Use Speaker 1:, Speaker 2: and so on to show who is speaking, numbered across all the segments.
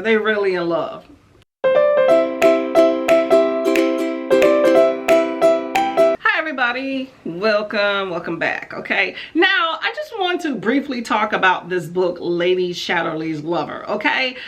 Speaker 1: Are they really in love? Hi everybody, welcome back. Okay, now I just want to briefly talk about this book, Lady Chatterley's Lover. Okay,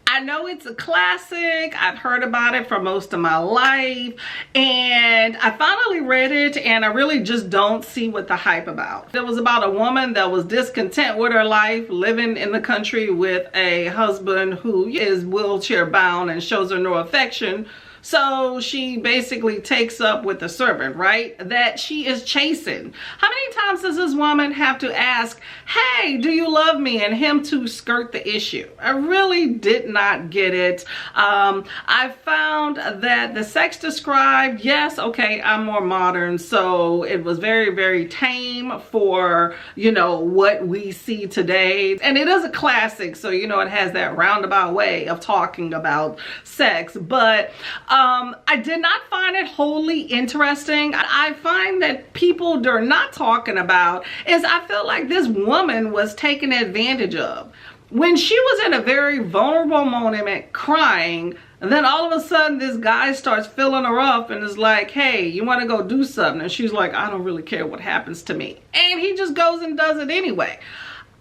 Speaker 1: I know it's a classic. I've heard about it for most of my life, and I finally read it, and I really just don't see what the hype about. It was about a woman that was discontent with her life, living in the country with a husband who is wheelchair bound and shows her no affection. So she basically takes up with the servant, right, that she is chasing. How many times does this woman have to ask, hey, do you love me, and him to skirt the issue? I really did not get it. I found that the sex described, yes, okay, I'm more modern, so it was very, very tame for, you know, what we see today. And it is a classic, so, you know, it has that roundabout way of talking about sex, but I did not find it wholly interesting. I find that people are not talking about is I feel like this woman was taken advantage of. When she was in a very vulnerable moment crying, and then all of a sudden this guy starts filling her up and is like, hey, you want to go do something? And she's like, I don't really care what happens to me. And he just goes and does it anyway.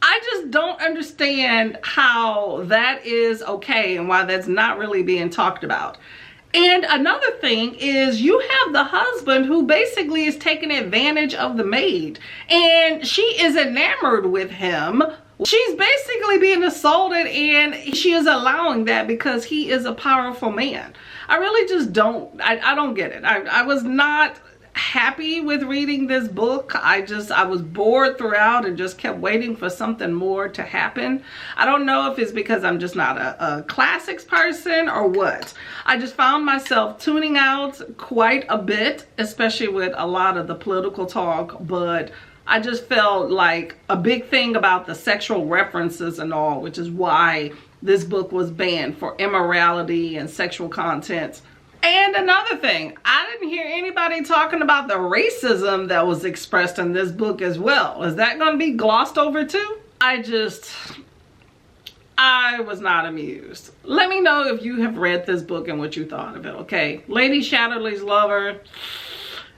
Speaker 1: I just don't understand how that is okay and why that's not really being talked about. And another thing is you have the husband who basically is taking advantage of the maid, and she is enamored with him. She's basically being assaulted, and she is allowing that because he is a powerful man. I really just don't, I don't get it. I was not happy with reading this book. I was bored throughout and just kept waiting for something more to happen. I don't know if it's because I'm just not a classics person or what. I just found myself tuning out quite a bit, especially with a lot of the political talk, but I just felt like a big thing about the sexual references and all, which is why this book was banned for immorality and sexual content. And another thing, I didn't hear anybody talking about the racism that was expressed in this book as well. Is that going to be glossed over too? I was not amused. Let me know if you have read this book and what you thought of it, okay? Lady Chatterley's Lover,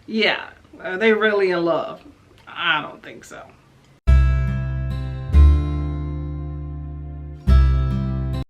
Speaker 1: yeah, are they really in love? I don't think so.